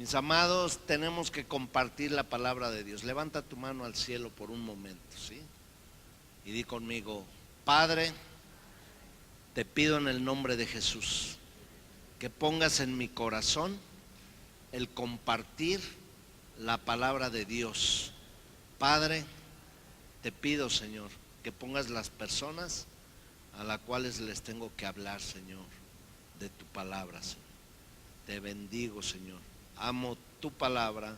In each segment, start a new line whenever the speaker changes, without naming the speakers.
Mis amados, tenemos que compartir la palabra de Dios. Levanta tu mano al cielo por un momento, ¿sí? Y di conmigo: Padre, te pido en el nombre de Jesús que pongas en mi corazón el compartir la palabra de Dios. Padre, te pido, Señor, que pongas las personas a las cuales les tengo que hablar, Señor, de tu palabra, Señor. Te bendigo, Señor. Amo tu palabra,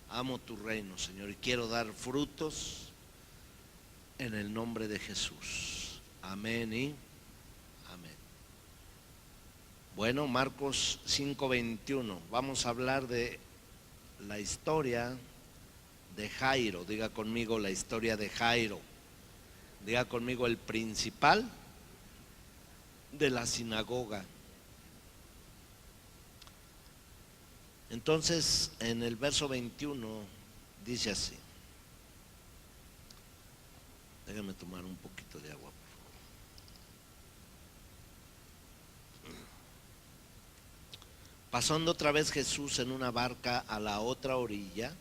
amo tu reino, Señor, y quiero dar frutos en el nombre de Jesús. Amén y amén. Bueno, Marcos 5:21. Vamos a hablar de la historia de Jairo. Diga conmigo: la historia de Jairo. Diga conmigo: el principal de la sinagoga. Entonces, en el verso 21 dice así. Déjame tomar un poquito de agua, por favor. Pasando otra vez Jesús en una barca a la otra orilla,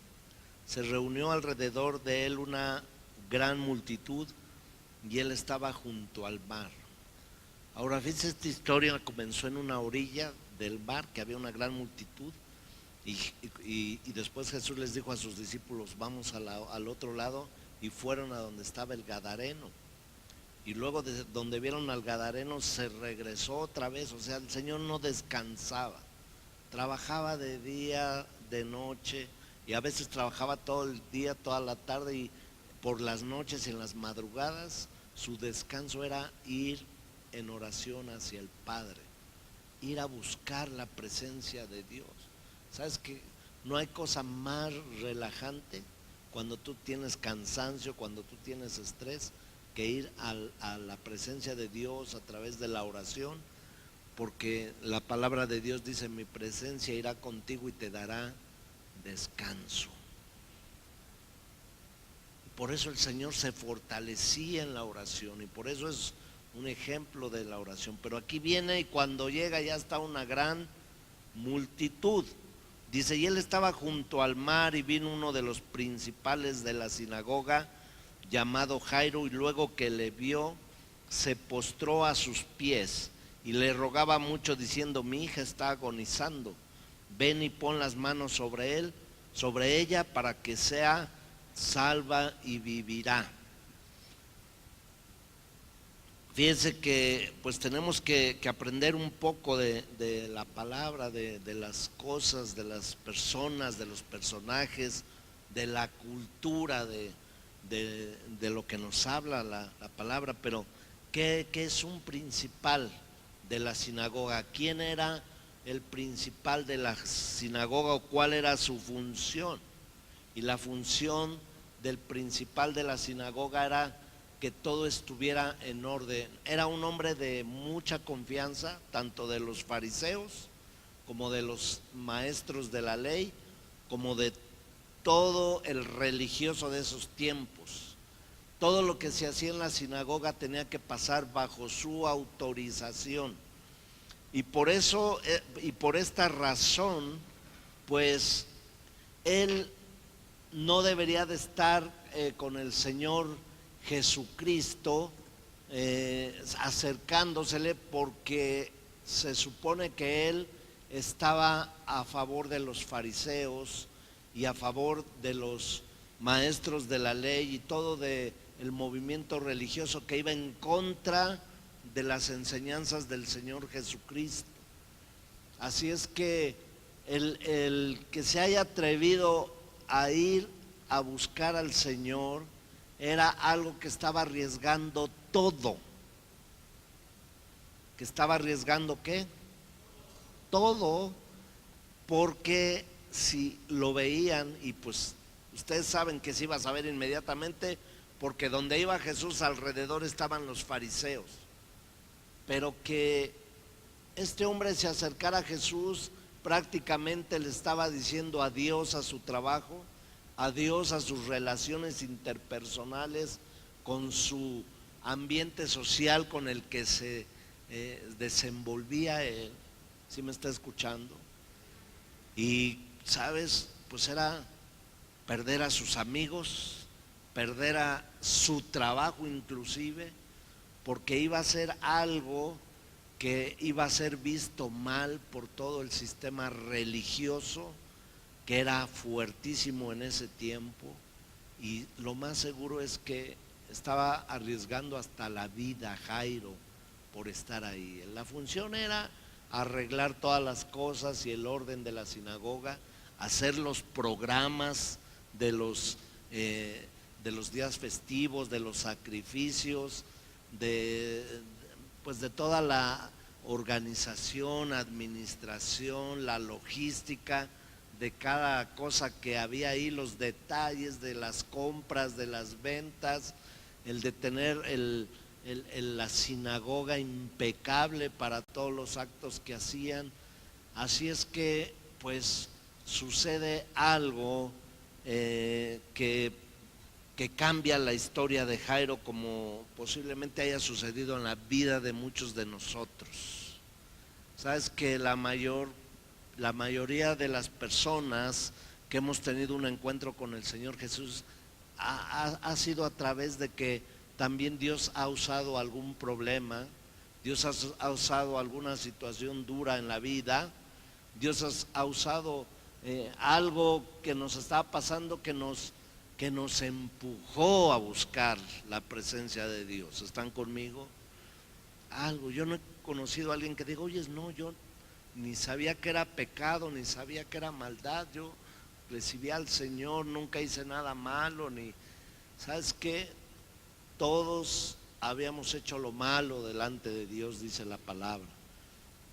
se reunió alrededor de él una gran multitud y él estaba junto al mar. Ahora, fíjense, esta historia comenzó en una orilla del mar, que había una gran multitud. Y después Jesús les dijo a sus discípulos: vamos al otro lado, y fueron a donde estaba el Gadareno. Y luego de donde vieron al Gadareno se regresó otra vez. O sea, el Señor no descansaba, trabajaba de día, de noche, y a veces trabajaba todo el día, toda la tarde, y por las noches y en las madrugadas su descanso era ir en oración hacia el Padre, ir a buscar la presencia de Dios. ¿Sabes que no hay cosa más relajante cuando tú tienes cansancio, cuando tú tienes estrés, que ir a la presencia de Dios a través de la oración? Porque la palabra de Dios dice: mi presencia irá contigo y te dará descanso. Por eso el Señor se fortalecía en la oración, y por eso es un ejemplo de la oración. Pero aquí viene, y cuando llega ya está una gran multitud. Dice: y él estaba junto al mar, y vino uno de los principales de la sinagoga, llamado Jairo, y luego que le vio, se postró a sus pies y le rogaba mucho, diciendo: mi hija está agonizando, ven y pon las manos sobre ella, para que sea salva y vivirá. Fíjense que pues tenemos que aprender un poco de la palabra, de las cosas, de las personas, de los personajes, de la cultura, de lo que nos habla la palabra. Pero ¿qué es un principal de la sinagoga? ¿Quién era el principal de la sinagoga, o cuál era su función? Y la función del principal de la sinagoga era que todo estuviera en orden. Era un hombre de mucha confianza, tanto de los fariseos como de los maestros de la ley, como de todo el religioso de esos tiempos. Todo lo que se hacía en la sinagoga tenía que pasar bajo su autorización. Y por eso, y por esta razón, pues él no debería de estar con el Señor Jesucristo acercándosele, porque se supone que él estaba a favor de los fariseos y a favor de los maestros de la ley y todo el movimiento religioso que iba en contra de las enseñanzas del Señor Jesucristo. Así es que el que se haya atrevido a ir a buscar al Señor era algo que estaba arriesgando todo. ¿Que estaba arriesgando qué? Todo, porque si lo veían, y pues ustedes saben que se iba a saber inmediatamente, porque donde iba Jesús alrededor estaban los fariseos. Pero que este hombre se acercara a Jesús, prácticamente le estaba diciendo adiós a su trabajo, adiós a sus relaciones interpersonales, con su ambiente social con el que se desenvolvía él. ¿Sí me está escuchando? Y ¿sabes? Pues era perder a sus amigos, perder a su trabajo inclusive, porque iba a ser algo que iba a ser visto mal por todo el sistema religioso, que era fuertísimo en ese tiempo, y lo más seguro es que estaba arriesgando hasta la vida Jairo por estar ahí. La función era arreglar todas las cosas y el orden de la sinagoga, hacer los programas de los días festivos, de los sacrificios, pues de toda la organización, administración, la logística de cada cosa que había ahí, los detalles de las compras, de las ventas, el de tener la sinagoga impecable para todos los actos que hacían. Así es que pues sucede algo que cambia la historia de Jairo, como posiblemente haya sucedido en la vida de muchos de nosotros. Sabes que la mayoría de las personas que hemos tenido un encuentro con el Señor Jesús ha sido a través de que también Dios ha usado algún problema, Dios ha usado alguna situación dura en la vida, Dios ha usado algo que nos estaba pasando que nos empujó a buscar la presencia de Dios. ¿Están conmigo? Algo, yo no he conocido a alguien que diga, oye, no, yo ni sabía que era pecado, ni sabía que era maldad, yo recibí al Señor, nunca hice nada malo, ni, ¿sabes qué? Todos habíamos hecho lo malo delante de Dios, dice la palabra,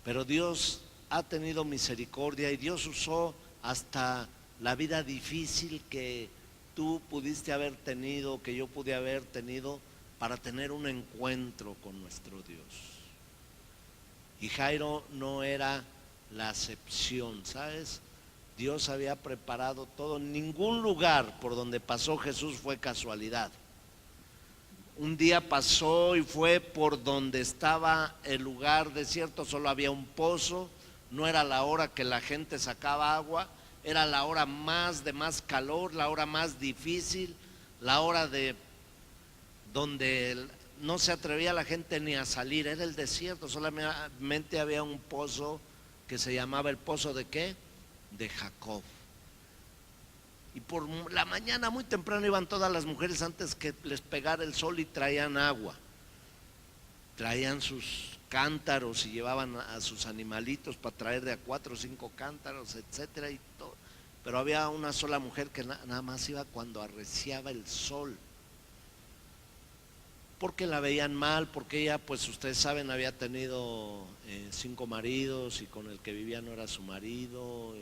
pero Dios ha tenido misericordia y Dios usó hasta la vida difícil que tú pudiste haber tenido, que yo pude haber tenido, para tener un encuentro con nuestro Dios. Y Jairo no era la excepción, ¿sabes? Dios había preparado todo. Ningún lugar por donde pasó Jesús fue casualidad. Un día pasó y fue por donde estaba el lugar desierto, solo había un pozo, no era la hora que la gente sacaba agua, era la hora de más calor, la hora más difícil, la hora de donde no se atrevía la gente ni a salir, era el desierto, solamente había un pozo que se llamaba el pozo ¿de qué? De Jacob. Y por la mañana muy temprano iban todas las mujeres antes que les pegara el sol y traían agua, traían sus cántaros y llevaban a sus animalitos para traer de a 4 o 5 cántaros, etcétera, y todo. Pero había una sola mujer que nada más iba cuando arreciaba el sol, porque la veían mal, porque ella, pues ustedes saben, había tenido 5 maridos y con el que vivía no era su marido,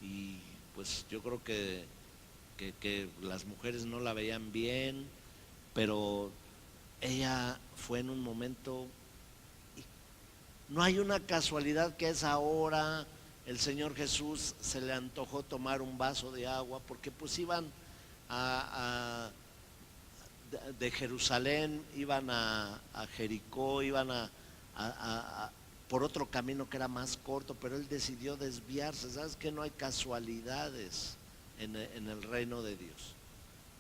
y pues yo creo que las mujeres no la veían bien, pero ella fue en un momento. No hay una casualidad que a esa hora el Señor Jesús se le antojó tomar un vaso de agua, porque pues iban de Jerusalén, iban a Jericó, iban por otro camino que era más corto, pero él decidió desviarse. ¿Sabes que no hay casualidades en el reino de Dios?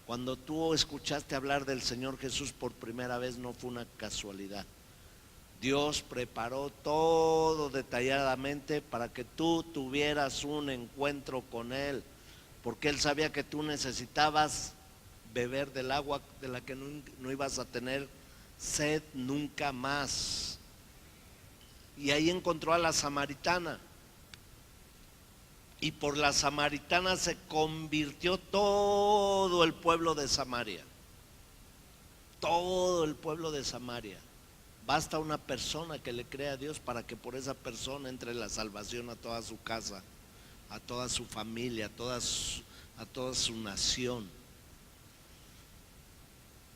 Cuando tú escuchaste hablar del Señor Jesús por primera vez, no fue una casualidad. Dios preparó todo detalladamente para que tú tuvieras un encuentro con Él, porque Él sabía que tú necesitabas beber del agua de la que no ibas a tener sed nunca más. Y ahí encontró a la samaritana, y por la samaritana se convirtió todo el pueblo de Samaria. Todo el pueblo de Samaria. Basta una persona que le crea a Dios para que por esa persona entre la salvación a toda su casa, a toda su familia, a toda su nación.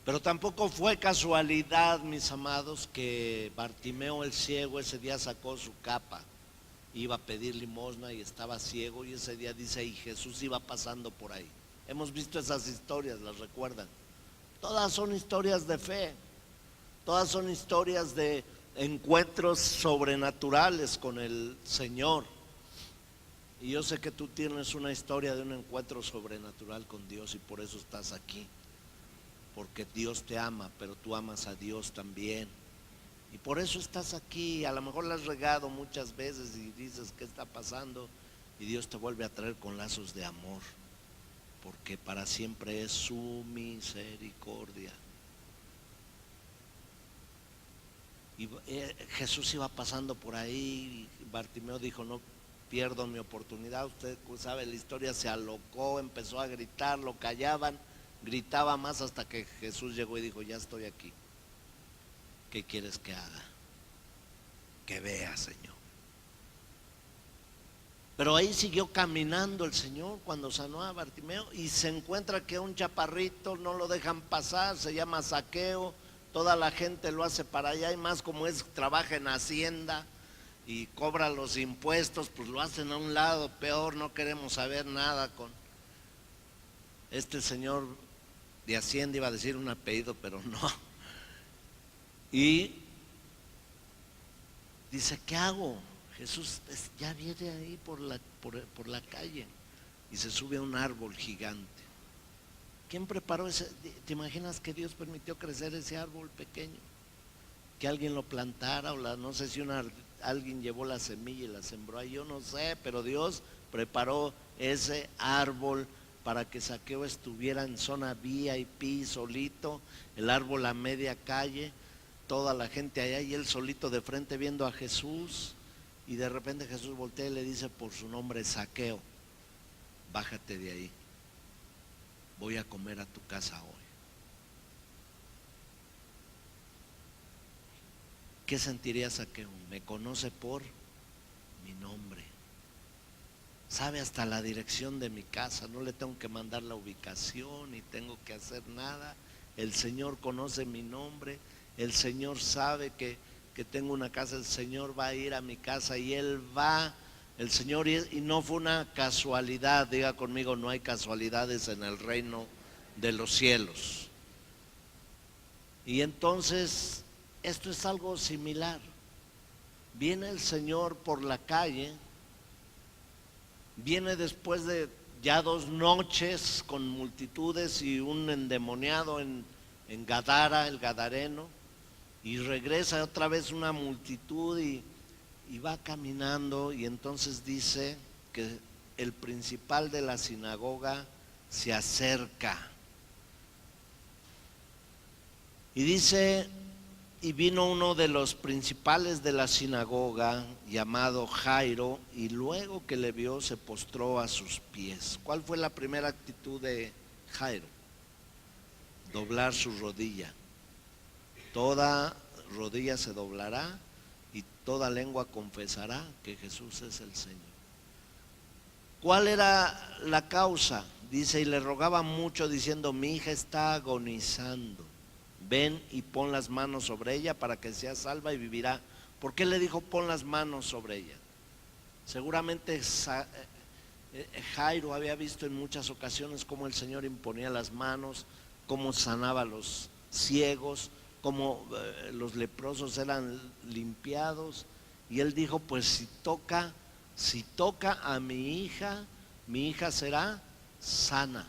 Pero tampoco fue casualidad, mis amados, que Bartimeo el ciego ese día sacó su capa, iba a pedir limosna y estaba ciego, y ese día dice, y Jesús iba pasando por ahí. Hemos visto esas historias, ¿las recuerdan? Todas son historias de fe, todas son historias de encuentros sobrenaturales con el Señor. Y yo sé que tú tienes una historia de un encuentro sobrenatural con Dios y por eso estás aquí. Porque Dios te ama, pero tú amas a Dios también. Y por eso estás aquí. A lo mejor la has regado muchas veces y dices, ¿qué está pasando? Y Dios te vuelve a traer con lazos de amor. Porque para siempre es su misericordia. Y Jesús iba pasando por ahí y Bartimeo dijo, no pierdo mi oportunidad. Usted sabe la historia, se alocó, empezó a gritar, lo callaban, gritaba más hasta que Jesús llegó y dijo, ya estoy aquí. ¿Qué quieres que haga? Que vea, Señor. Pero ahí siguió caminando el Señor cuando sanó a Bartimeo y se encuentra que un chaparrito no lo dejan pasar, se llama Zaqueo. Toda la gente lo hace para allá y más como trabaja en Hacienda y cobra los impuestos, pues lo hacen a un lado, peor, no queremos saber nada con este señor de Hacienda, iba a decir un apellido, pero no. Y dice, ¿qué hago? Jesús ya viene ahí por la calle y se sube a un árbol gigante. ¿Quién preparó ese? ¿Te imaginas que Dios permitió crecer ese árbol pequeño? Que alguien lo plantara o no sé si alguien llevó la semilla y la sembró ahí, yo no sé, pero Dios preparó ese árbol para que Zaqueo estuviera en zona VIP solito, el árbol a media calle, toda la gente allá y él solito de frente viendo a Jesús y de repente Jesús voltea y le dice por su nombre, Zaqueo, bájate de ahí. Voy a comer a tu casa hoy. ¿Qué sentiría Zaqueo? Me conoce por mi nombre. Sabe hasta la dirección de mi casa. No le tengo que mandar la ubicación ni tengo que hacer nada. El Señor conoce mi nombre. El Señor sabe que tengo una casa. El Señor va a ir a mi casa y Él va. El Señor, y no fue una casualidad. Diga conmigo, no hay casualidades en el reino de los cielos. Y entonces esto es algo similar. Viene el Señor por la calle, viene después de ya 2 noches con multitudes y un endemoniado en Gadara, el gadareno, y regresa otra vez una multitud y va caminando y entonces dice que el principal de la sinagoga se acerca. Y dice, y vino uno de los principales de la sinagoga, llamado Jairo, y luego que le vio se postró a sus pies. ¿Cuál fue la primera actitud de Jairo? Doblar su rodilla. Toda rodilla se doblará y toda lengua confesará que Jesús es el Señor. ¿Cuál era la causa? Dice, y le rogaba mucho diciendo, mi hija está agonizando. Ven y pon las manos sobre ella para que sea salva y vivirá. ¿Por qué le dijo pon las manos sobre ella? Seguramente Jairo había visto en muchas ocasiones cómo el Señor imponía las manos, cómo sanaba a los ciegos, cómo los leprosos eran limpiados. Y él dijo, pues si toca a mi hija será sana.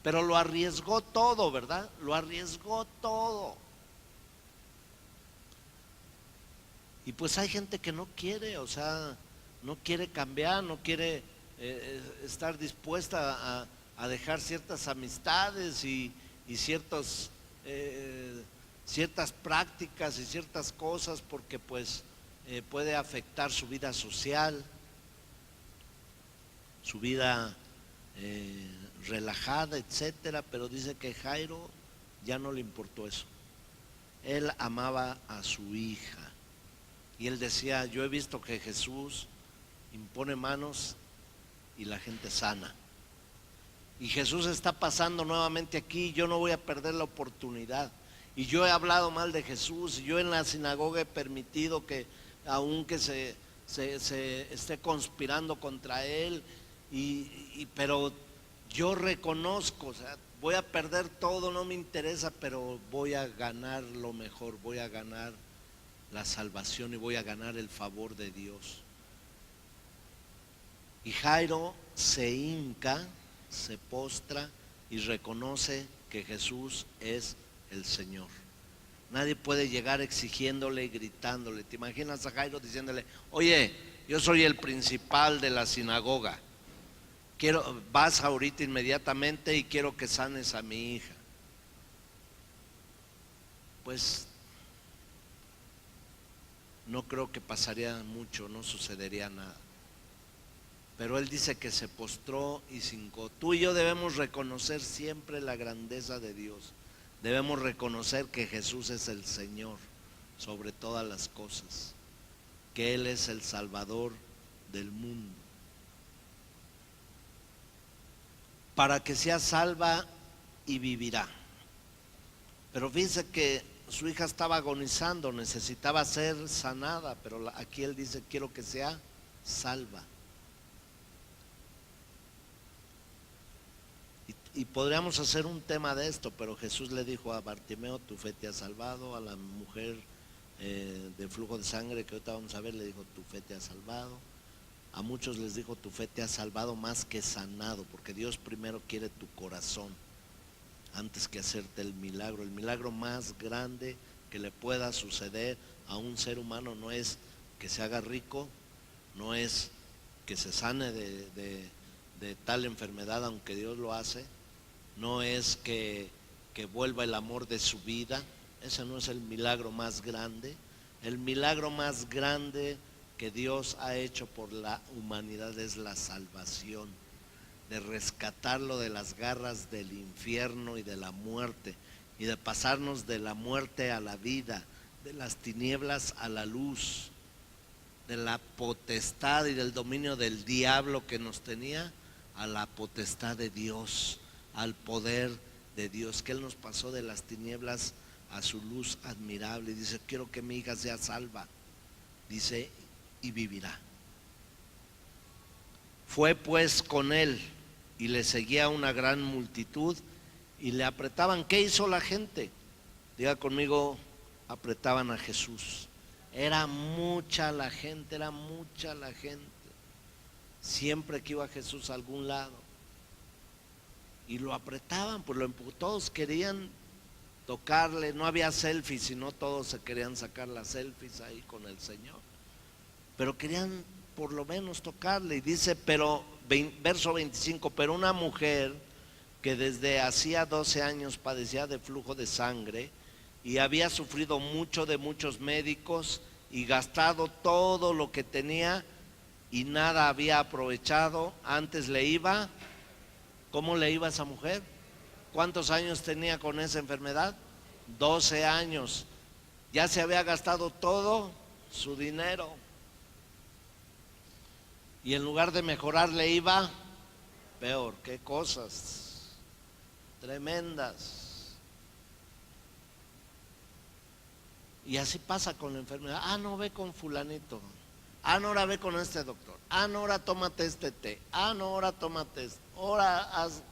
Pero lo arriesgó todo, ¿verdad? Lo arriesgó todo. Y pues hay gente que no quiere, o sea, no quiere cambiar, no quiere estar dispuesta a dejar ciertas amistades y ciertas prácticas y ciertas cosas porque pues puede afectar su vida social, su vida relajada, etcétera, pero dice que Jairo ya no le importó eso. Él amaba a su hija y él decía, yo he visto que Jesús impone manos y la gente sana. Y Jesús está pasando nuevamente aquí, yo no voy a perder la oportunidad. Y yo he hablado mal de Jesús, y yo en la sinagoga he permitido que aunque se esté conspirando contra él, pero yo reconozco, o sea, voy a perder todo, no me interesa, pero voy a ganar lo mejor, voy a ganar la salvación y voy a ganar el favor de Dios. Y Jairo se hinca, se postra y reconoce que Jesús es el Señor. Nadie puede llegar exigiéndole y gritándole. ¿Te imaginas a Jairo diciéndole: oye, yo soy el principal de la sinagoga, vas ahorita inmediatamente y quiero que sanes a mi hija? Pues no creo que pasaría mucho, no sucedería nada. Pero él dice que se postró y se hincó. Tú y yo debemos reconocer siempre la grandeza de Dios. Debemos reconocer que Jesús es el Señor sobre todas las cosas, que Él es el Salvador del mundo. Para que sea salva y vivirá. Pero fíjense que su hija estaba agonizando, necesitaba ser sanada, pero aquí él dice: quiero que sea salva. Y podríamos hacer un tema de esto, pero Jesús le dijo a Bartimeo: tu fe te ha salvado. A la mujer de flujo de sangre, que ahorita vamos a ver, le dijo: tu fe te ha salvado. A muchos les dijo: tu fe te ha salvado más que sanado, porque Dios primero quiere tu corazón antes que hacerte el milagro. El milagro más grande que le pueda suceder a un ser humano no es que se haga rico, no es que se sane de tal enfermedad, aunque Dios lo hace, no es que vuelva el amor de su vida. Ese no es el milagro más grande. El milagro más grande que Dios ha hecho por la humanidad es la salvación, de rescatarlo de las garras del infierno y de la muerte, y de pasarnos de la muerte a la vida, de las tinieblas a la luz, de la potestad y del dominio del diablo que nos tenía a la potestad de Dios, al poder de Dios, que Él nos pasó de las tinieblas a su luz admirable. Y dice: quiero que mi hija sea salva, dice, y vivirá. Fue pues con él, y le seguía una gran multitud, y le apretaban. ¿Qué hizo la gente? Diga conmigo: apretaban a Jesús. Era mucha la gente, era mucha la gente. Siempre que iba Jesús a algún lado, y lo apretaban, pues todos querían tocarle. No había selfies, sino todos se querían sacar las selfies ahí con el Señor, pero querían por lo menos tocarle. Y dice, pero verso 25, pero una mujer que desde hacía 12 años padecía de flujo de sangre y había sufrido mucho de muchos médicos y gastado todo lo que tenía y nada había aprovechado, antes le iba. ¿Cómo le iba a esa mujer? ¿Cuántos años tenía con esa enfermedad? 12 años. Ya se había gastado todo su dinero. Y en lugar de mejorar le iba peor. Qué cosas tremendas. Y así pasa con la enfermedad. Ah, no, ve con fulanito. Ah, no, ahora ve con este doctor. Ah, no, ahora tómate este té. Ah, no, ahora tómate esto. Ahora haz.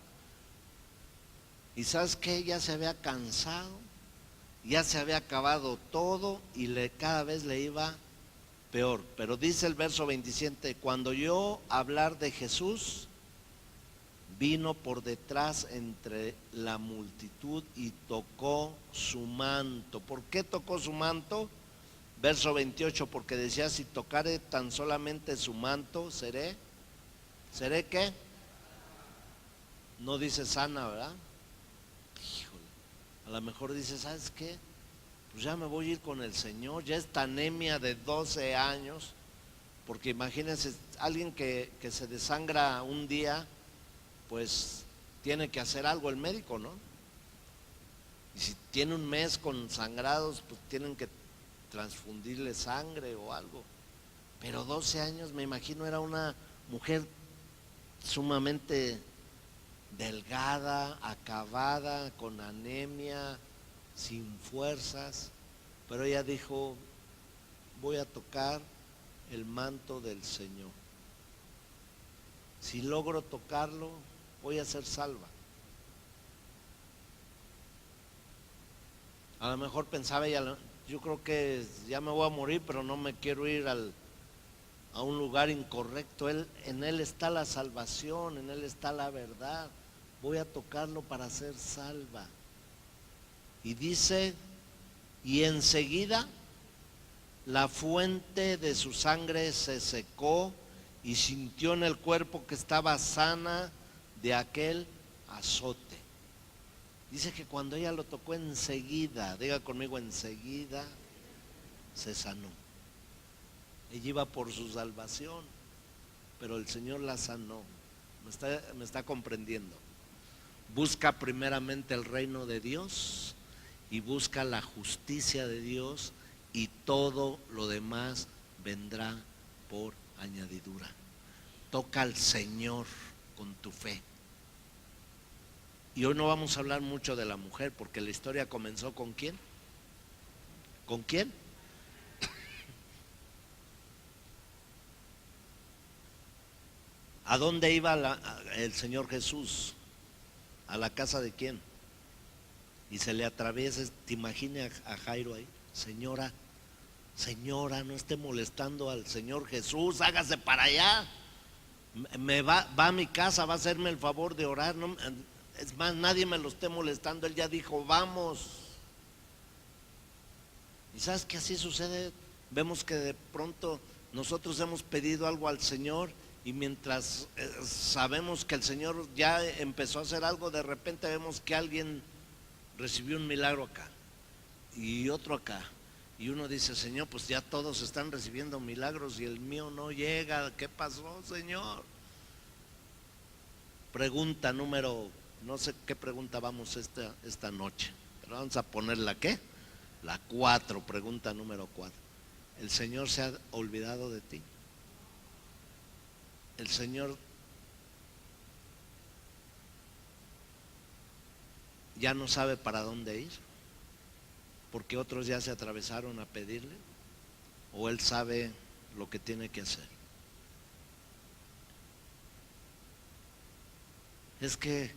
Y ¿sabes qué? Ya se había cansado, ya se había acabado todo y cada vez le iba peor. Pero dice el verso 27, cuando oyó hablar de Jesús, vino por detrás entre la multitud y tocó su manto. ¿Por qué tocó su manto? Verso 28, porque decía: si tocare tan solamente su manto, ¿seré qué? No dice sana, ¿verdad? Híjole, a lo mejor dice: ¿sabes qué? Pues ya me voy a ir con el Señor. Ya esta anemia de 12 años, porque imagínense, alguien que se desangra un día, pues tiene que hacer algo el médico, ¿no? Y si tiene un mes con sangrados, pues tienen que transfundirle sangre o algo. Pero 12 años, me imagino, era una mujer sumamente delgada, acabada, con anemia, sin fuerzas. Pero ella dijo: voy a tocar el manto del Señor. Si logro tocarlo, voy a ser salva. A lo mejor pensaba ella: yo creo que ya me voy a morir, pero no me quiero ir a un lugar incorrecto. En Él está la salvación, en Él está la verdad. Voy a tocarlo para ser salva. Y dice, y enseguida la fuente de su sangre se secó y sintió en el cuerpo que estaba sana de aquel azote. Dice que cuando ella lo tocó enseguida, diga conmigo, enseguida se sanó. Ella iba por su salvación, pero el Señor la sanó. Me está comprendiendo. Busca primeramente el reino de Dios y busca la justicia de Dios, y todo lo demás vendrá por añadidura. Toca al Señor con tu fe. Y hoy no vamos a hablar mucho de la mujer, porque la historia comenzó ¿con quién? ¿Con quién? ¿A dónde iba el Señor Jesús? ¿A la casa de quién? Y se le atraviesa, te imaginas a Jairo ahí, señora, no esté molestando al Señor Jesús, hágase para allá, va a mi casa, va a hacerme el favor de orar, no, es más, nadie me lo esté molestando, Él ya dijo, vamos. Y sabes que así sucede, vemos que de pronto nosotros hemos pedido algo al Señor, y mientras sabemos que el Señor ya empezó a hacer algo, de repente vemos que alguien recibió un milagro acá y otro acá, y uno dice, Señor, pues ya todos están recibiendo milagros y el mío no llega, ¿qué pasó, Señor? Pregunta número, no sé qué pregunta vamos esta noche, pero vamos a poner la ¿qué? La 4, pregunta número 4. ¿El Señor se ha olvidado de ti? El Señor ya no sabe para dónde ir, porque otros ya se atravesaron a pedirle, o Él sabe lo que tiene que hacer. Es que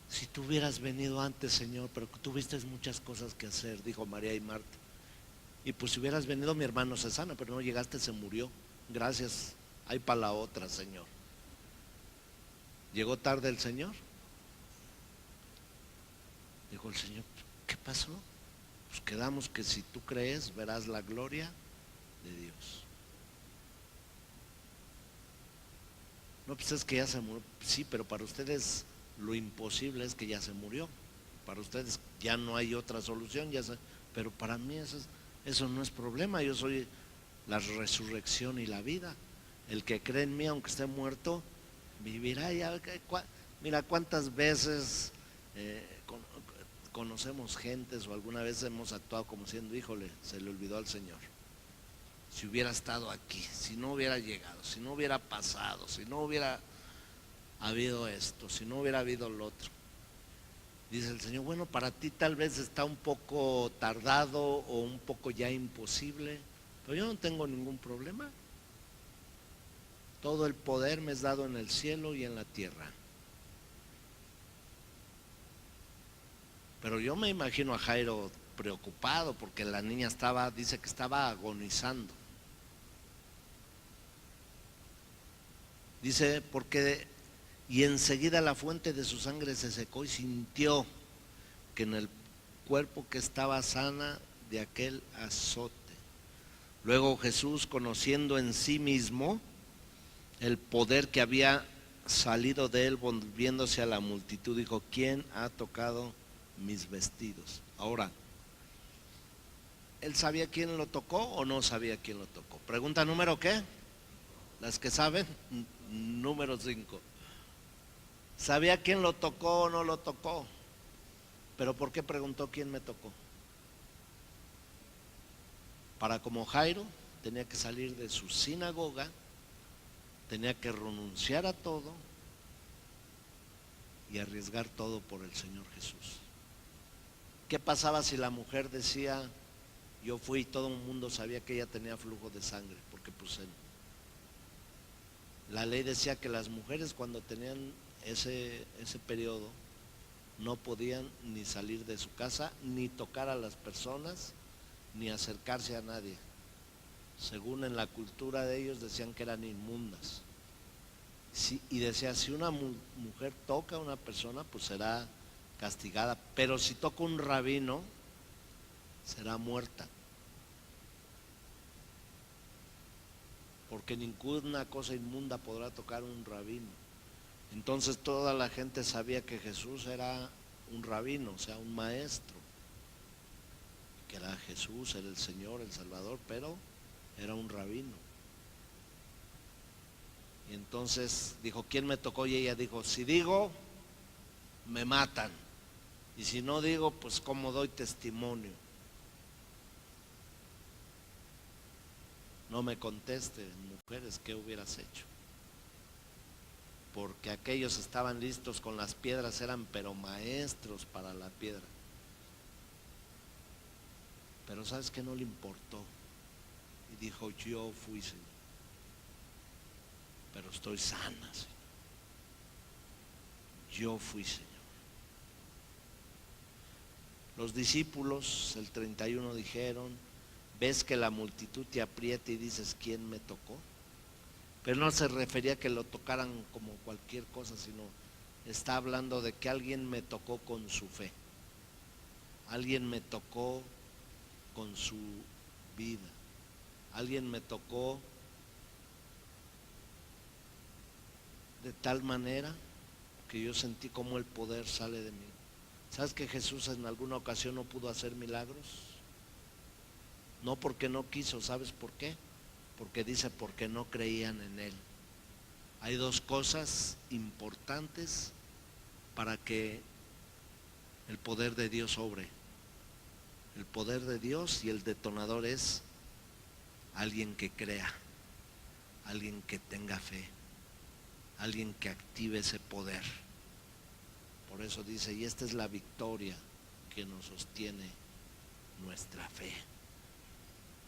si tú hubieras venido antes, Señor, pero tuviste muchas cosas que hacer, dijo María y Marta. Y pues si hubieras venido, mi hermano se sana, pero no llegaste, se murió. Gracias, hay para la otra, Señor. ¿Llegó tarde el Señor? Dijo el Señor, ¿qué pasó? Pues quedamos que si tú crees, verás la gloria de Dios. No, pues es que ya se murió. Sí, pero para ustedes lo imposible es que ya se murió. Para ustedes ya no hay otra solución, pero para mí eso no es problema. Yo soy la resurrección y la vida. El que cree en mí, aunque esté muerto, vivirá. Mira cuántas veces conocemos gentes, o alguna vez hemos actuado como siendo, híjole, se le olvidó al Señor. Si hubiera estado aquí, si no hubiera llegado, si no hubiera pasado, si no hubiera habido esto, si no hubiera habido lo otro. Dice el Señor, bueno, para ti tal vez está un poco tardado o un poco ya imposible, pero yo no tengo ningún problema. Todo el poder me es dado en el cielo y en la tierra. Pero yo me imagino a Jairo preocupado porque la niña dice que estaba agonizando. Dice, y enseguida la fuente de su sangre se secó y sintió que en el cuerpo que estaba sana de aquel azote. Luego Jesús, conociendo en sí mismo el poder que había salido de él, volviéndose a la multitud, dijo, ¿quién ha tocado mis vestidos? Ahora, ¿él sabía quién lo tocó o no sabía quién lo tocó? Pregunta número ¿qué? Las que saben, número 5. ¿Sabía quién lo tocó o no lo tocó? Pero ¿por qué preguntó quién me tocó? Para como Jairo tenía que salir de su sinagoga, tenía que renunciar a todo y arriesgar todo por el Señor Jesús. ¿Qué pasaba si la mujer decía, yo fui y todo el mundo sabía que ella tenía flujo de sangre? Porque pues la ley decía que las mujeres cuando tenían ese periodo no podían ni salir de su casa, ni tocar a las personas, ni acercarse a nadie. según en la cultura de ellos decían que eran inmundas. Y decía, si una mujer toca a una persona, pues será castigada, pero si toca un rabino, será muerta. Porque ninguna cosa inmunda podrá tocar un rabino. Entonces toda la gente sabía que Jesús era un rabino, o sea, un maestro. Que era Jesús, era el Señor, el Salvador, pero era un rabino. Y entonces dijo, ¿quién me tocó? Y ella dijo, si digo, me matan. Y si no digo, pues ¿cómo doy testimonio? No me contesten, mujeres, ¿qué hubieras hecho? Porque aquellos estaban listos con las piedras, eran pero maestros para la piedra. Pero ¿sabes qué? No le importó. Y dijo, yo fui, Señor. Pero estoy sana, Señor. Yo fui, Señor. Los discípulos, el 31, dijeron, ves que la multitud te aprieta y dices, ¿quién me tocó? Pero no se refería a que lo tocaran como cualquier cosa, sino está hablando de que alguien me tocó con su fe. Alguien me tocó con su vida. Alguien me tocó de tal manera que yo sentí como el poder sale de mí. ¿Sabes que Jesús en alguna ocasión no pudo hacer milagros? No porque no quiso, ¿sabes por qué? Porque dice, porque no creían en Él. Hay dos cosas importantes para que el poder de Dios obre. El poder de Dios, y el detonador es alguien que crea, alguien que tenga fe, alguien que active ese poder. Por eso dice, y esta es la victoria que nos sostiene nuestra fe.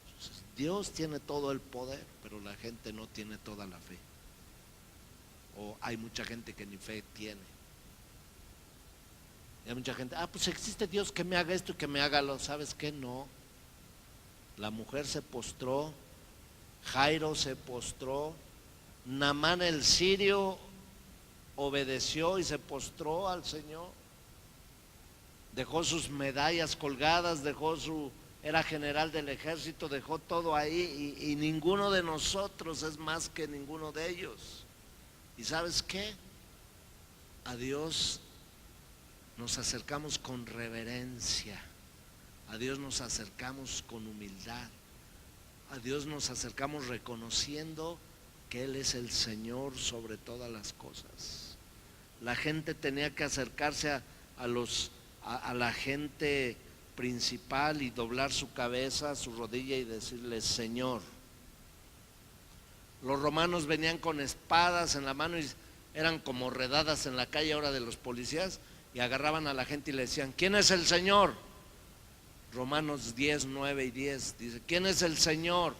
Entonces, Dios tiene todo el poder, pero la gente no tiene toda la fe. O hay mucha gente que ni fe tiene. Y hay mucha gente, pues existe Dios que me haga esto y que me haga lo. ¿Sabes qué? No. La mujer se postró, Jairo se postró, Naamán el sirio obedeció y se postró al Señor. Dejó sus medallas colgadas, era general del ejército, dejó todo ahí y ninguno de nosotros es más que ninguno de ellos. ¿Y sabes qué? A Dios nos acercamos con reverencia, a Dios nos acercamos con humildad, a Dios nos acercamos reconociendo que Él es el Señor sobre todas las cosas. La gente tenía que acercarse a la gente principal y doblar su cabeza, su rodilla y decirle, Señor. Los romanos venían con espadas en la mano y eran como redadas en la calle ahora de los policías, y agarraban a la gente y le decían, ¿quién es el Señor? Romanos 10, 9 y 10 dice, ¿quién es el Señor?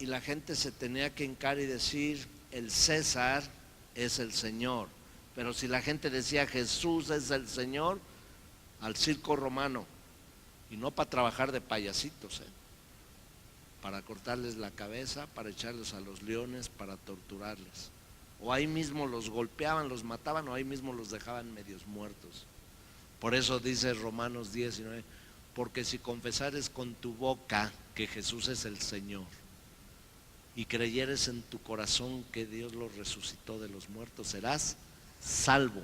Y la gente se tenía que hincar y decir, el César es el Señor. Pero si la gente decía Jesús es el Señor, al circo romano, y no para trabajar de payasitos, para cortarles la cabeza, para echarlos a los leones, para torturarles. O ahí mismo los golpeaban, los mataban, o ahí mismo los dejaban medios muertos. Por eso dice Romanos 19, porque si confesares con tu boca que Jesús es el Señor, y creyeres en tu corazón que Dios lo resucitó de los muertos, serás salvo.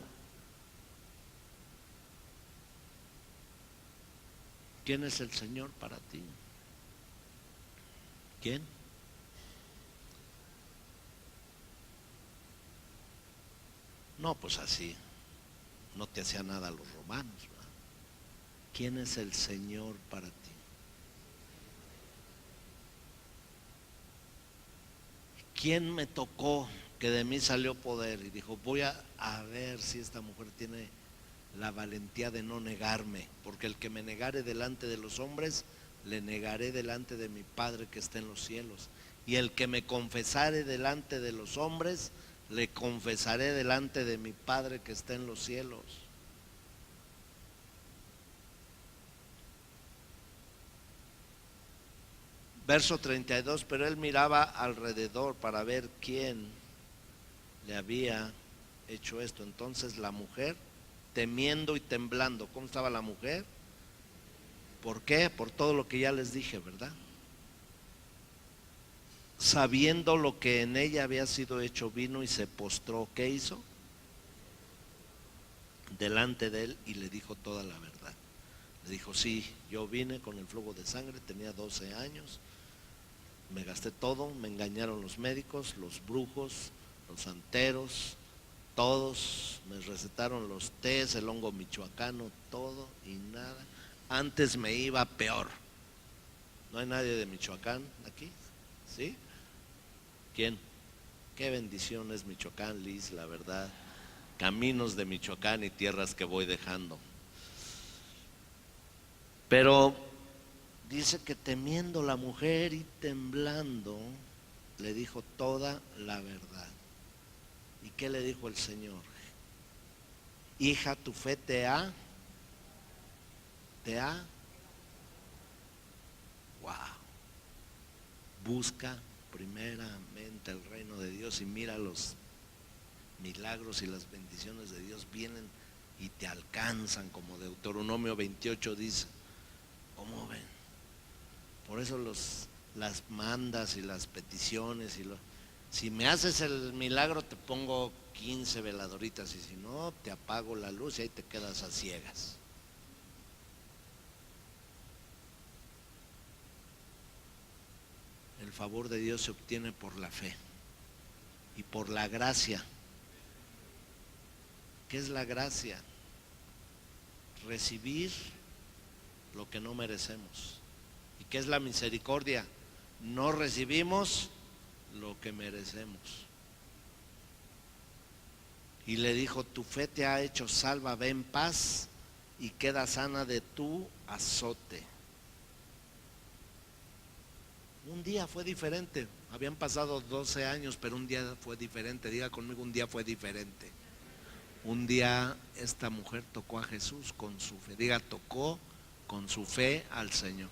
¿Quién es el Señor para ti? ¿Quién? No, pues así no te hacía nada a los romanos, ¿verdad? ¿Quién es el Señor para ti? ¿Quién me tocó que de mí salió poder? Y dijo, voy a ver si esta mujer tiene la valentía de no negarme, porque el que me negare delante de los hombres, le negaré delante de mi Padre que está en los cielos. Y el que me confesare delante de los hombres, le confesaré delante de mi Padre que está en los cielos. Verso 32, pero él miraba alrededor para ver quién le había hecho esto. Entonces la mujer, temiendo y temblando, ¿cómo estaba la mujer? ¿Por qué? Por todo lo que ya les dije, ¿verdad? Sabiendo lo que en ella había sido hecho, vino y se postró. ¿Qué hizo? Delante de él y le dijo toda la verdad. Le dijo, sí, yo vine con el flujo de sangre, tenía 12 años, me gasté todo, me engañaron los médicos, los brujos, los santeros, todos, me recetaron los tés, el hongo michoacano, todo y nada. Antes me iba peor. ¿No hay nadie de Michoacán aquí? ¿Sí? ¿Quién? Qué bendición es Michoacán, Liz, la verdad. Caminos de Michoacán y tierras que voy dejando. Pero dice que temiendo la mujer y temblando, le dijo toda la verdad. ¿Y qué le dijo el Señor? Hija, tu fe te ha. Wow. Busca primeramente el reino de Dios y mira los milagros y las bendiciones de Dios vienen y te alcanzan, como Deuteronomio 28 dice. ¿Cómo ven? Por eso las mandas y las peticiones si me haces el milagro te pongo 15 veladoritas y si no te apago la luz y ahí te quedas a ciegas. El favor de Dios se obtiene por la fe y por la gracia. ¿Qué es la gracia? Recibir lo que no merecemos. ¿Y qué es la misericordia? No recibimos lo que merecemos. Y le dijo, tu fe te ha hecho salva, ve en paz y queda sana de tu azote. Un día fue diferente, habían pasado 12 años, pero un día fue diferente. Diga conmigo, un día fue diferente. Un día esta mujer tocó a Jesús con su fe. Diga, tocó con su fe al Señor.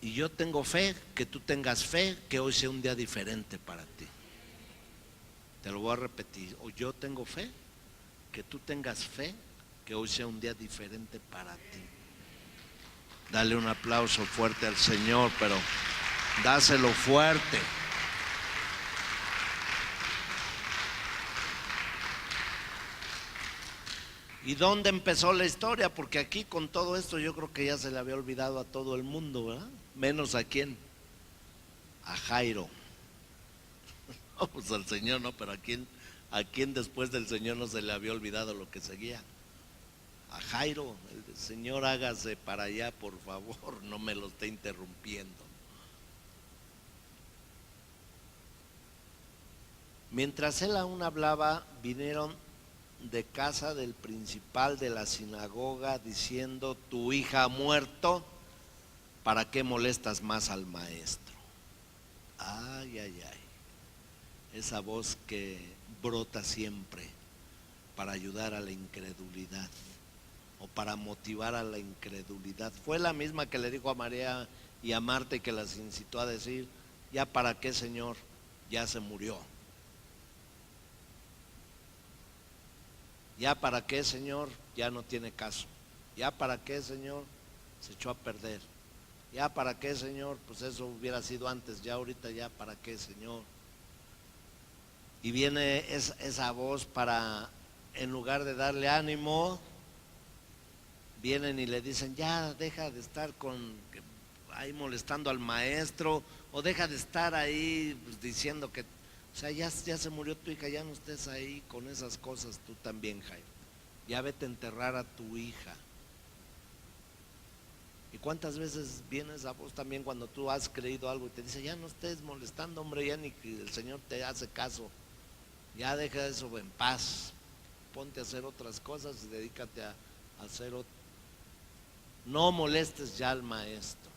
Y yo tengo fe, que tú tengas fe, que hoy sea un día diferente para ti. Te lo voy a repetir. O yo tengo fe, que tú tengas fe, que hoy sea un día diferente para ti. Dale un aplauso fuerte al Señor, pero dáselo fuerte. ¿Y dónde empezó la historia? Porque aquí con todo esto yo creo que ya se le había olvidado a todo el mundo, ¿verdad? Menos a quién, a Jairo. Pues al Señor no, pero a quién después del Señor no se le había olvidado lo que seguía. A Jairo, el Señor hágase para allá, por favor, no me lo esté interrumpiendo. Mientras él aún hablaba, vinieron de casa del principal de la sinagoga diciendo, tu hija ha muerto, ¿para qué molestas más al maestro? Ay, ay, ay. Esa voz que brota siempre para ayudar a la incredulidad o para motivar a la incredulidad. Fue la misma que le dijo a María y a Marta y que las incitó a decir, ya para qué, Señor, ya se murió. Ya para qué, Señor, ya no tiene caso. Ya para qué, Señor, se echó a perder. Ya para qué, Señor, pues eso hubiera sido antes, ya ahorita ya para qué, Señor. Y viene esa voz para, en lugar de darle ánimo, vienen y le dicen, ya deja de estar ahí molestando al maestro, o deja de estar ahí pues, diciendo que, o sea, ya se murió tu hija, ya no estés ahí con esas cosas tú también, Jairo. Ya vete a enterrar a tu hija. ¿Y cuántas veces viene esa voz también cuando tú has creído algo y te dice, ya no estés molestando, hombre, ya ni que el Señor te hace caso, ya deja eso en paz, ponte a hacer otras cosas y dedícate a hacer otro. No molestes ya al maestro.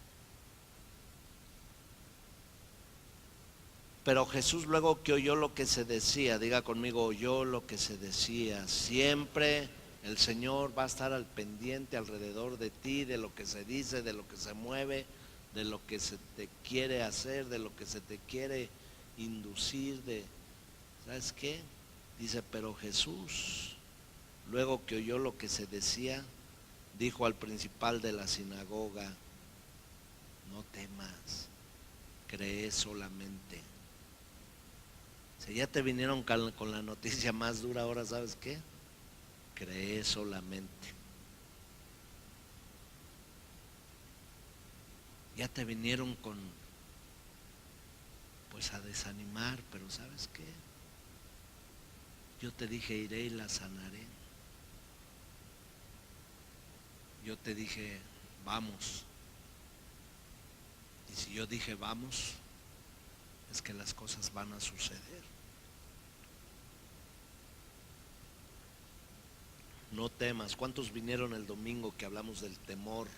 Pero Jesús luego que oyó lo que se decía, diga conmigo, oyó lo que se decía, siempre El Señor va a estar al pendiente alrededor de ti, de lo que se dice, de lo que se mueve, de lo que se te quiere hacer, de lo que se te quiere inducir, ¿sabes qué? Dice, pero Jesús, luego que oyó lo que se decía, dijo al principal de la sinagoga, no temas, cree solamente. Si ya te vinieron con la noticia más dura, ahora ¿sabes qué? Cree solamente. Ya te vinieron pues a desanimar, pero ¿sabes qué? Yo te dije, iré y la sanaré. Yo te dije, vamos. Y si yo dije vamos, es que las cosas van a suceder. No temas. ¿Cuántos vinieron el domingo que hablamos del temor?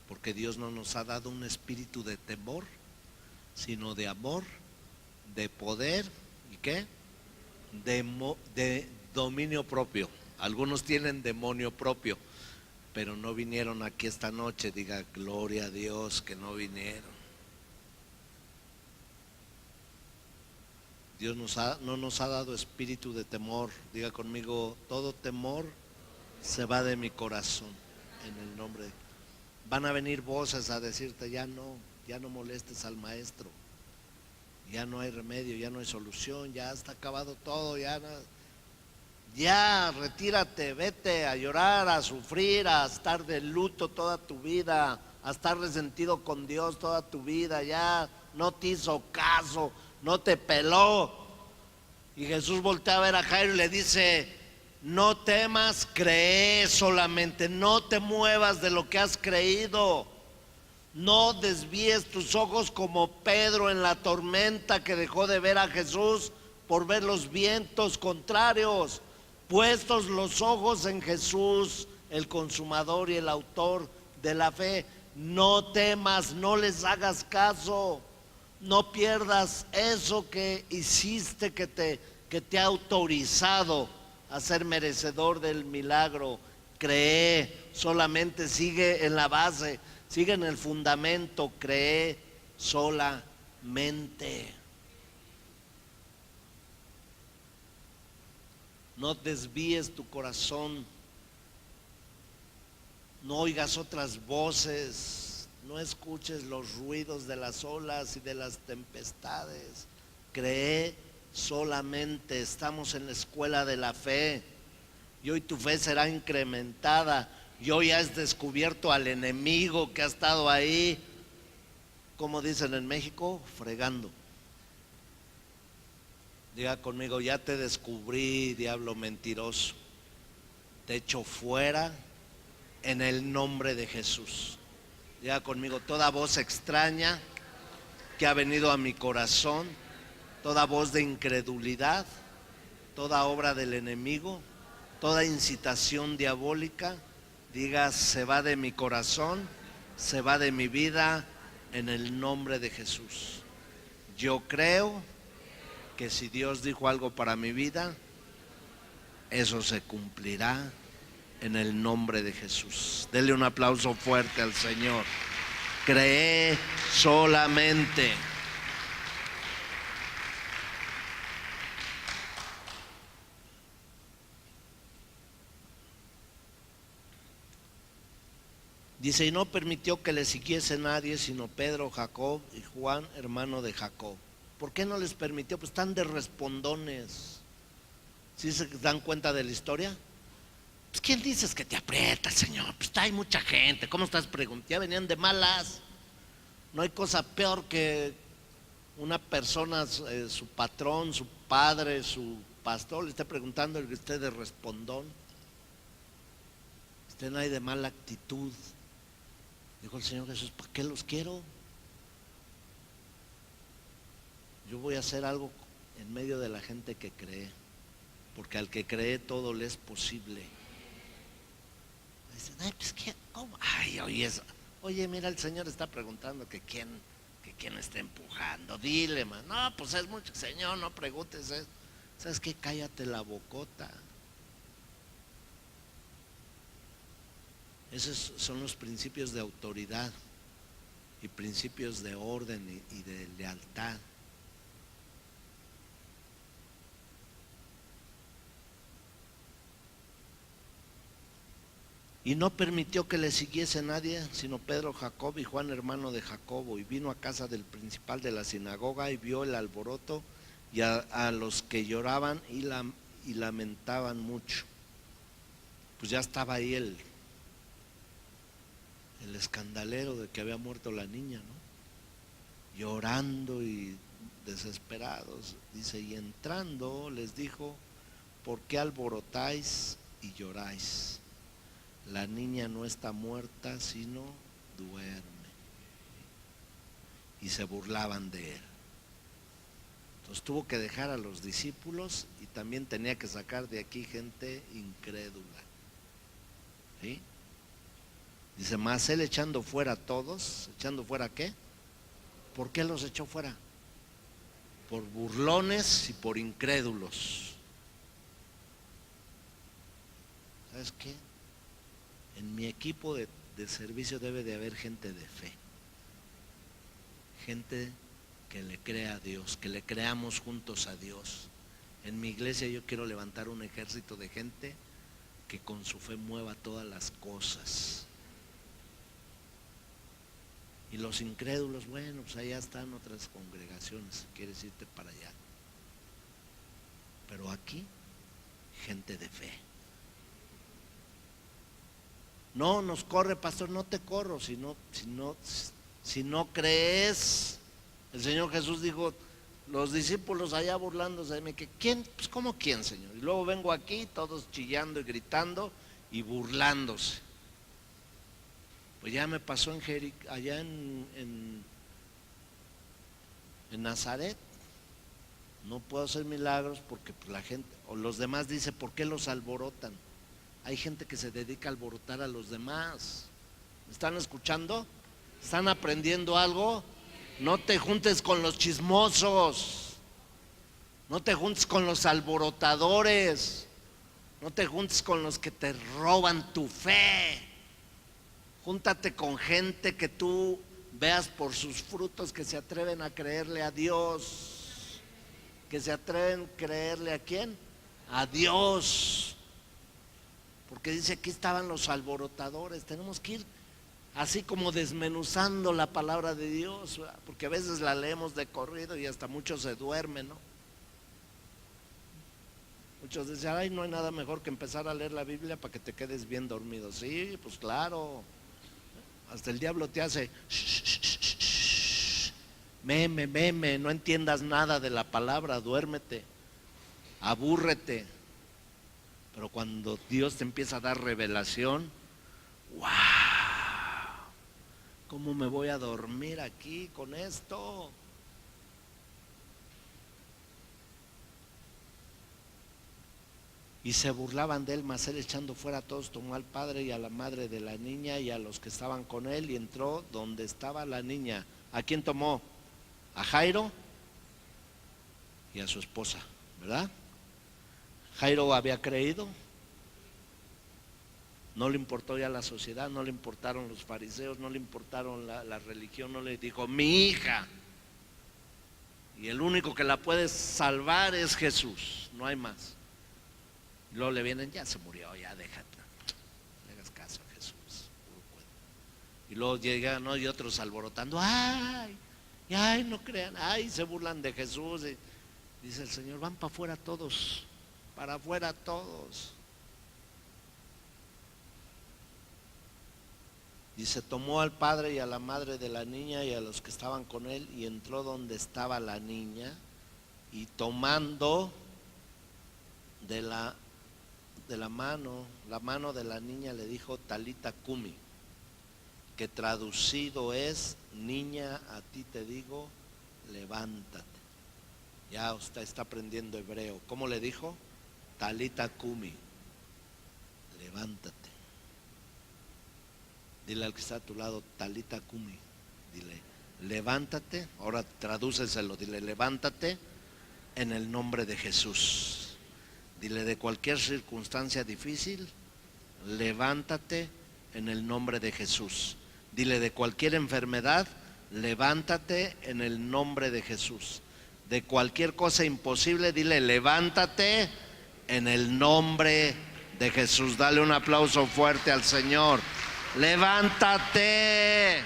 Porque Dios no nos ha dado un espíritu de temor, sino de amor, de poder y ¿qué? De dominio propio. Algunos tienen demonio propio, pero no vinieron aquí esta noche. Diga, gloria a Dios que no vinieron. Dios no nos ha dado espíritu de temor. Diga conmigo, todo temor se va de mi corazón, en el nombre de... Van a venir voces a decirte, ya no molestes al maestro, ya no hay remedio, ya no hay solución, ya está acabado todo, ya retírate, vete a llorar, a sufrir, a estar de luto toda tu vida, a estar resentido con Dios toda tu vida, ya no te hizo caso, no te peló. Y Jesús voltea a ver a Jairo y le dice, no temas, cree solamente, no te muevas de lo que has creído. No desvíes tus ojos como Pedro en la tormenta, que dejó de ver a Jesús por ver los vientos contrarios. Puestos los ojos en Jesús, el consumador y el autor de la fe, no temas, no les hagas caso, no pierdas eso que hiciste, que te ha autorizado a ser merecedor del milagro. Cree, solamente sigue en la base, sigue en el fundamento, cree solamente. No desvíes tu corazón, no oigas otras voces, no escuches los ruidos de las olas y de las tempestades. Cree solamente. Estamos en la escuela de la fe y hoy tu fe será incrementada. Y hoy has descubierto al enemigo que ha estado ahí, como dicen en México, fregando. Diga conmigo, ya te descubrí, diablo mentiroso. Te echo fuera en el nombre de Jesús. Diga conmigo, toda voz extraña que ha venido a mi corazón, toda voz de incredulidad, toda obra del enemigo, toda incitación diabólica, diga, se va de mi corazón, se va de mi vida en el nombre de Jesús. Yo creo que si Dios dijo algo para mi vida, eso se cumplirá en el nombre de Jesús. Dele un aplauso fuerte al Señor. Cree solamente. Dice, y no permitió que le siguiese nadie, sino Pedro, Jacob y Juan, hermano de Jacob. ¿Por qué no les permitió? Pues están de respondones. ¿Sí se dan cuenta de la historia? Pues ¿quién dices que te aprieta, Señor? Pues hay mucha gente. ¿Cómo estás preguntando? Ya venían de malas. No hay cosa peor que una persona, su patrón, su padre, su pastor, le esté preguntando el que esté de respondón. Usted no hay de mala actitud. Dijo el Señor Jesús, ¿para qué los quiero? Yo voy a hacer algo en medio de la gente que cree, porque al que cree todo le es posible. Dicen, ay, pues ¿qué? ¿Cómo? Ay, oye, mira, el Señor está preguntando que quién está empujando. Dile, man. No, pues es mucho, Señor, no preguntes eso. ¿Sabes qué? Cállate la bocota. Esos son los principios de autoridad y principios de orden y de lealtad. Y no permitió que le siguiese nadie, sino Pedro, Jacob y Juan, hermano de Jacobo. Y vino a casa del principal de la sinagoga y vio el alboroto y a los que lloraban y lamentaban mucho. Pues ya estaba ahí el escandalero de que había muerto la niña, ¿no? Llorando y desesperados. Dice, y entrando les dijo, ¿por qué alborotáis y lloráis? La niña no está muerta, sino duerme. Y se burlaban de él. Entonces tuvo que dejar a los discípulos y también tenía que sacar de aquí gente incrédula. ¿Sí? Dice, más él echando fuera a todos. ¿Echando fuera qué? ¿Por qué los echó fuera? Por burlones y por incrédulos. ¿Sabes qué? En mi equipo de servicio debe de haber gente de fe. Gente que le crea a Dios, que le creamos juntos a Dios. En mi iglesia yo quiero levantar un ejército de gente que con su fe mueva todas las cosas. Y los incrédulos, bueno, pues allá están otras congregaciones, si quieres irte para allá. Pero aquí, gente de fe. No nos corre, pastor, no te corro, si no crees. El Señor Jesús dijo, los discípulos allá burlándose de mí, que ¿quién? Pues ¿cómo quién, Señor? Y luego vengo aquí, todos chillando y gritando y burlándose. Pues ya me pasó allá en Nazaret. No puedo hacer milagros porque pues, la gente, o los demás dicen, ¿por qué los alborotan? Hay gente que se dedica a alborotar a los demás. ¿Me están escuchando? ¿Están aprendiendo algo? No te juntes con los chismosos. No te juntes con los alborotadores. No te juntes con los que te roban tu fe. Júntate con gente que tú veas por sus frutos que se atreven a creerle a Dios. Que se atreven a creerle a ¿quién? A Dios. Porque dice, aquí estaban los alborotadores. Tenemos que ir así como desmenuzando la palabra de Dios, ¿verdad? Porque a veces la leemos de corrido y hasta muchos se duermen, ¿no? Muchos dicen, ay, no hay nada mejor que empezar a leer la Biblia para que te quedes bien dormido. Sí, pues claro. Hasta el diablo te hace meme, no entiendas nada de la palabra, duérmete, abúrrete. Pero cuando Dios te empieza a dar revelación, ¡wow! ¿Cómo me voy a dormir aquí con esto? Y se burlaban de él, mas él echando fuera a todos, tomó al padre y a la madre de la niña y a los que estaban con él y entró donde estaba la niña. ¿A quién tomó? A Jairo y a su esposa, ¿verdad? Jairo había creído, no le importó ya la sociedad, no le importaron los fariseos, no le importaron la religión, no le dijo, mi hija, y el único que la puede salvar es Jesús, no hay más. Y luego le vienen, ya se murió, ya déjate, no hagas caso a Jesús. Y luego llegan, ¿no? Y otros alborotando, ay, no crean, ay, se burlan de Jesús. Y dice el Señor, van para afuera todos, para afuera todos. Dice, tomó al padre y a la madre de la niña y a los que estaban con él y entró donde estaba la niña y tomando de la mano de la niña le dijo Talita Cumi, que traducido es, niña, a ti te digo, levántate. Ya usted está aprendiendo hebreo. ¿Cómo le dijo? Talita Cumi, levántate. Dile al que está a tu lado, Talita Cumi, dile, levántate. Ahora tradúceselo, dile, levántate en el nombre de Jesús. Dile, de cualquier circunstancia difícil, levántate en el nombre de Jesús. Dile: de cualquier enfermedad, levántate en el nombre de Jesús. De cualquier cosa imposible, dile: levántate en el nombre de Jesús. Dale un aplauso fuerte al Señor. Levántate,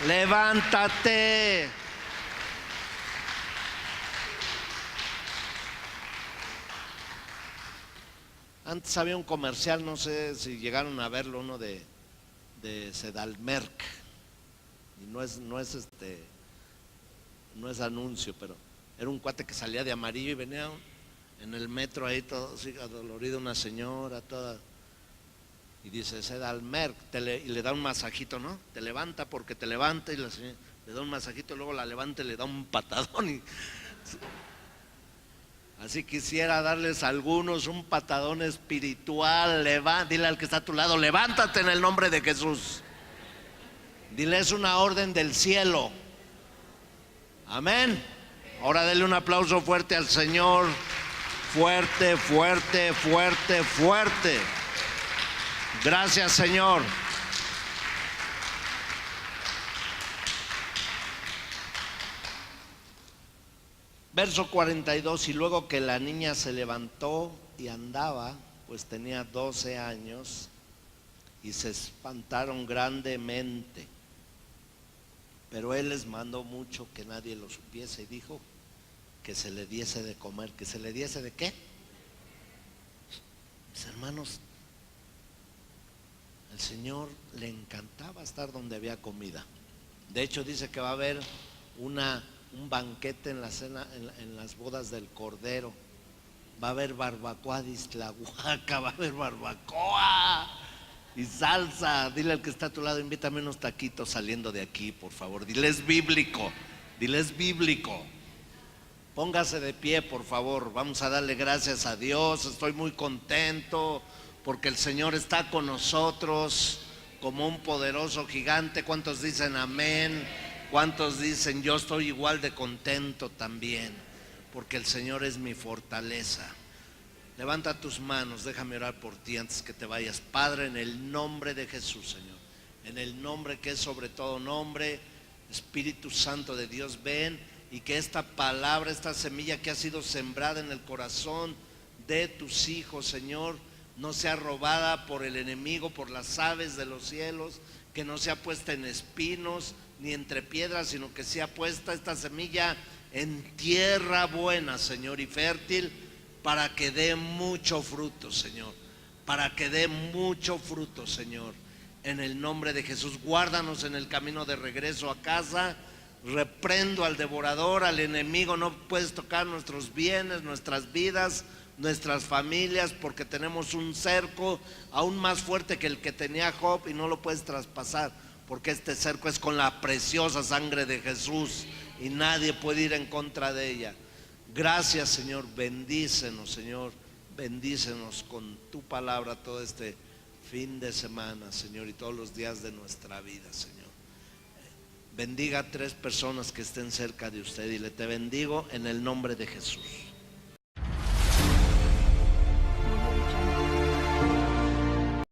levántate. Antes había un comercial, no sé si llegaron a verlo, uno de Sedalmerc, y no es anuncio, pero era un cuate que salía de amarillo y venía en el metro ahí todo así adolorido, una señora toda, y dice: Sedalmerc, y le da un masajito, ¿no? Te levanta porque te levanta, y la señora le da un masajito, luego la levanta y le da un patadón, y así quisiera darles a algunos un patadón espiritual. Dile al que está a tu lado: levántate en el nombre de Jesús. Dile: es una orden del cielo. Amén. Ahora dele un aplauso fuerte al Señor. Fuerte, fuerte, fuerte, fuerte. Gracias, Señor. Verso 42: y luego que la niña se levantó y andaba, pues tenía 12 años, y se espantaron grandemente. Pero él les mandó mucho que nadie lo supiese, y dijo que se le diese de comer. ¿Que se le diese de qué? Mis hermanos, al Señor le encantaba estar donde había comida. De hecho, dice que va a haber un banquete en la cena, en las bodas del Cordero. Va a haber barbacoa de Islahuaca, va a haber barbacoa y salsa. Dile al que está a tu lado: invítame unos taquitos saliendo de aquí, por favor. Dile: es bíblico. Dile: es bíblico. Póngase de pie, por favor. Vamos a darle gracias a Dios. Estoy muy contento porque el Señor está con nosotros como un poderoso gigante. ¿Cuántos dicen amén? ¿Cuántos dicen: yo estoy igual de contento también, porque el Señor es mi fortaleza? Levanta tus manos, déjame orar por ti antes que te vayas. Padre, en el nombre de Jesús, Señor, en el nombre que es sobre todo nombre, Espíritu Santo de Dios, ven y que esta palabra, esta semilla que ha sido sembrada en el corazón de tus hijos, Señor, no sea robada por el enemigo, por las aves de los cielos, que no sea puesta en espinos ni entre piedras, sino que sea puesta esta semilla en tierra buena, Señor, y fértil, para que dé mucho fruto, Señor, para que dé mucho fruto, Señor. En el nombre de Jesús, guárdanos en el camino de regreso a casa. Reprendo al devorador, al enemigo. No puedes tocar nuestros bienes, nuestras vidas, nuestras familias, porque tenemos un cerco aún más fuerte que el que tenía Job, y no lo puedes traspasar, porque este cerco es con la preciosa sangre de Jesús y nadie puede ir en contra de ella. Gracias, Señor. Bendícenos, Señor, bendícenos con tu palabra todo este fin de semana, Señor, y todos los días de nuestra vida, Señor. Bendiga a 3 personas que estén cerca de usted. Dile: te bendigo en el nombre de Jesús.